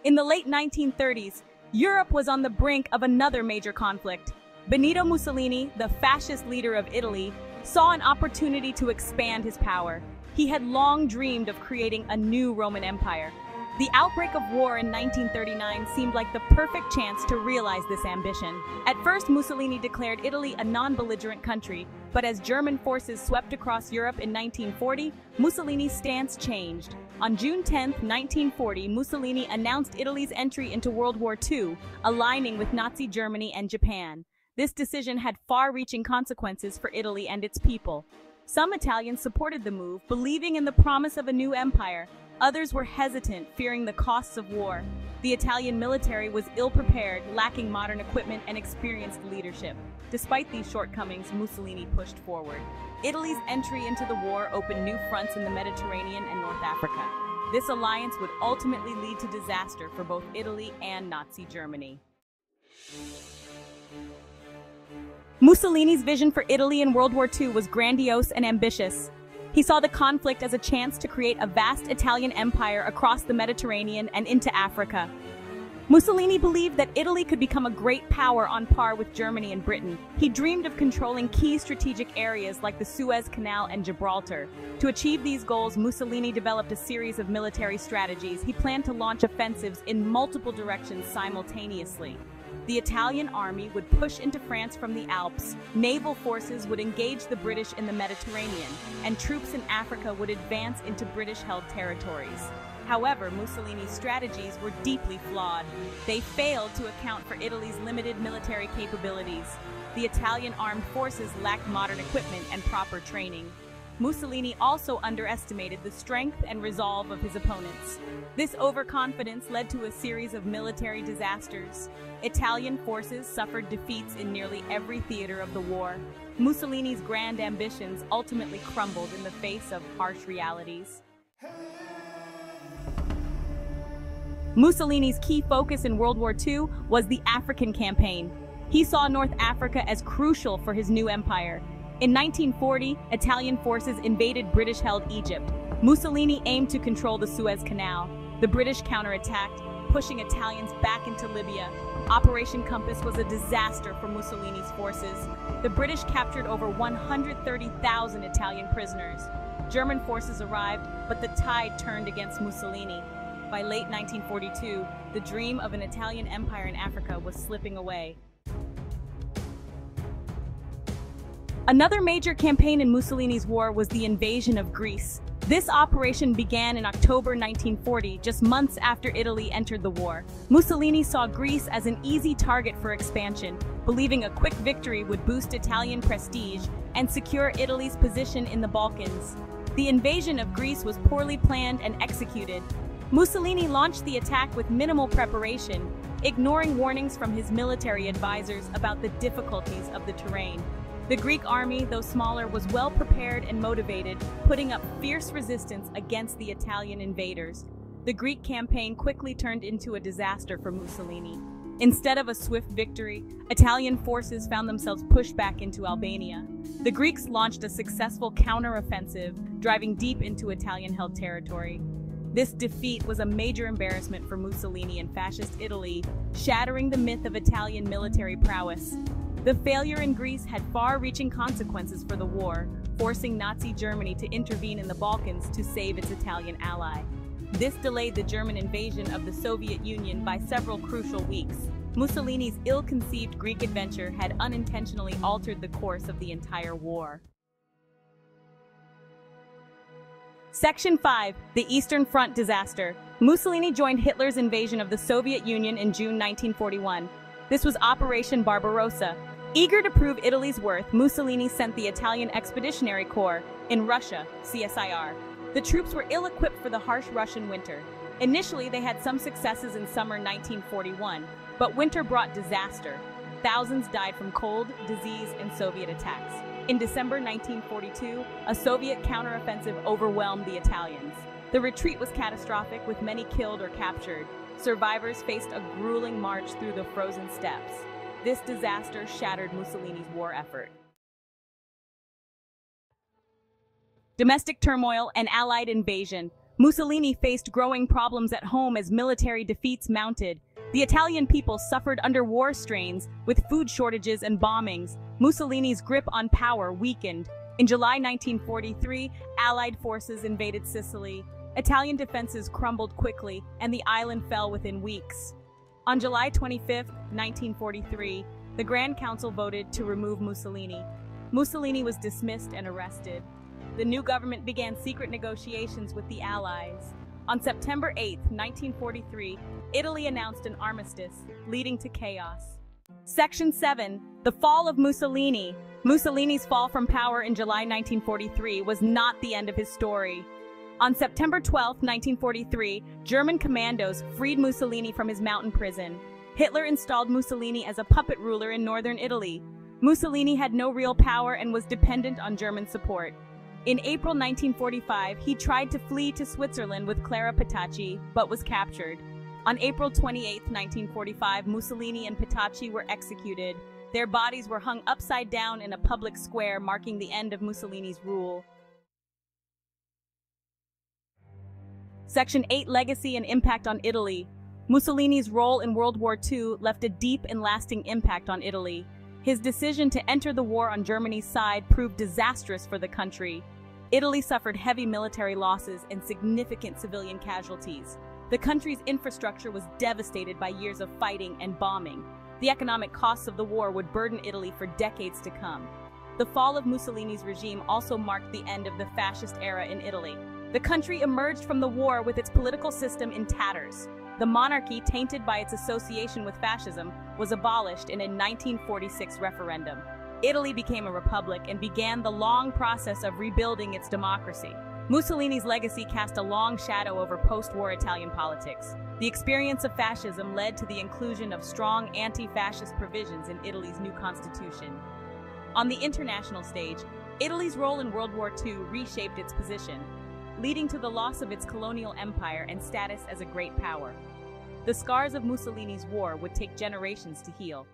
In the late 1930s, Europe was on the brink of another major conflict. Benito Mussolini, the fascist leader of Italy, saw an opportunity to expand his power. He had long dreamed of creating a new Roman Empire. The outbreak of war in 1939 seemed like the perfect chance to realize this ambition. At first, Mussolini declared Italy a non-belligerent country, but as German forces swept across Europe in 1940, Mussolini's stance changed. On June 10, 1940, Mussolini announced Italy's entry into World War II, aligning with Nazi Germany and Japan. This decision had far-reaching consequences for Italy and its people. Some Italians supported the move, believing in the promise of a new empire. Others were hesitant, fearing the costs of war. The Italian military was ill-prepared, lacking modern equipment and experienced leadership. Despite these shortcomings, Mussolini pushed forward. Italy's entry into the war opened new fronts in the Mediterranean and North Africa. This alliance would ultimately lead to disaster for both Italy and Nazi Germany. Mussolini's vision for Italy in World War II was grandiose and ambitious. He saw the conflict as a chance to create a vast Italian empire across the Mediterranean and into Africa. Mussolini believed that Italy could become a great power on par with Germany and Britain. He dreamed of controlling key strategic areas like the Suez Canal and Gibraltar. To achieve these goals, Mussolini developed a series of military strategies. He planned to launch offensives in multiple directions simultaneously. The Italian army would push into France from the Alps, naval forces would engage the British in the Mediterranean, and troops in Africa would advance into British-held territories. However, Mussolini's strategies were deeply flawed. They failed to account for Italy's limited military capabilities. The Italian armed forces lacked modern equipment and proper training. Mussolini also underestimated the strength and resolve of his opponents. This overconfidence led to a series of military disasters. Italian forces suffered defeats in nearly every theater of the war. Mussolini's grand ambitions ultimately crumbled in the face of harsh realities. Mussolini's key focus in World War II was the African campaign. He saw North Africa as crucial for his new empire. In 1940, Italian forces invaded British-held Egypt. Mussolini aimed to control the Suez Canal. The British counterattacked, pushing Italians back into Libya. Operation Compass was a disaster for Mussolini's forces. The British captured over 130,000 Italian prisoners. German forces arrived, but the tide turned against Mussolini. By late 1942, the dream of an Italian empire in Africa was slipping away. Another major campaign in Mussolini's war was the invasion of Greece. This operation began in October 1940, just months after Italy entered the war. Mussolini saw Greece as an easy target for expansion, believing a quick victory would boost Italian prestige and secure Italy's position in the Balkans. The invasion of Greece was poorly planned and executed. Mussolini launched the attack with minimal preparation, ignoring warnings from his military advisors about the difficulties of the terrain. The Greek army, though smaller, was well prepared and motivated, putting up fierce resistance against the Italian invaders. The Greek campaign quickly turned into a disaster for Mussolini. Instead of a swift victory, Italian forces found themselves pushed back into Albania. The Greeks launched a successful counter-offensive, driving deep into Italian-held territory. This defeat was a major embarrassment for Mussolini and Fascist Italy, shattering the myth of Italian military prowess. The failure in Greece had far-reaching consequences for the war, forcing Nazi Germany to intervene in the Balkans to save its Italian ally. This delayed the German invasion of the Soviet Union by several crucial weeks. Mussolini's ill-conceived Greek adventure had unintentionally altered the course of the entire war. Section 5. The Eastern Front Disaster. Mussolini joined Hitler's invasion of the Soviet Union in June 1941. This was Operation Barbarossa. Eager to prove Italy's worth, Mussolini sent the Italian Expeditionary Corps in Russia, CSIR. The troops were ill-equipped for the harsh Russian winter. Initially, they had some successes in summer 1941, but winter brought disaster. Thousands died from cold, disease, and Soviet attacks. In December 1942, a Soviet counteroffensive overwhelmed the Italians. The retreat was catastrophic, with many killed or captured. Survivors faced a grueling march through the frozen steppes. This disaster shattered Mussolini's war effort. Domestic turmoil and Allied invasion. Mussolini faced growing problems at home as military defeats mounted. The Italian people suffered under war strains, with food shortages and bombings. Mussolini's grip on power weakened. In July 1943, Allied forces invaded Sicily. Italian defenses crumbled quickly, and the island fell within weeks. On July 25, 1943, the Grand Council voted to remove Mussolini. Mussolini was dismissed and arrested. The new government began secret negotiations with the Allies. On September 8, 1943, Italy announced an armistice, leading to chaos. Section 7. The Fall of Mussolini. Mussolini's fall from power in July 1943 was not the end of his story. On September 12, 1943, German commandos freed Mussolini from his mountain prison. Hitler installed Mussolini as a puppet ruler in northern Italy. Mussolini had no real power and was dependent on German support. In April 1945, he tried to flee to Switzerland with Clara Petacci, but was captured. On April 28, 1945, Mussolini and Petacci were executed. Their bodies were hung upside down in a public square, marking the end of Mussolini's rule. Section 8. Legacy and impact on Italy. Mussolini's role in World War II left a deep and lasting impact on Italy. His decision to enter the war on Germany's side proved disastrous for the country. Italy suffered heavy military losses and significant civilian casualties. The country's infrastructure was devastated by years of fighting and bombing. The economic costs of the war would burden Italy for decades to come. The fall of Mussolini's regime also marked the end of the fascist era in Italy. The country emerged from the war with its political system in tatters. The monarchy, tainted by its association with fascism, was abolished in a 1946 referendum. Italy became a republic and began the long process of rebuilding its democracy. Mussolini's legacy cast a long shadow over post-war Italian politics. The experience of fascism led to the inclusion of strong anti-fascist provisions in Italy's new constitution. On the international stage, Italy's role in World War II reshaped its position, leading to the loss of its colonial empire and status as a great power. The scars of Mussolini's war would take generations to heal.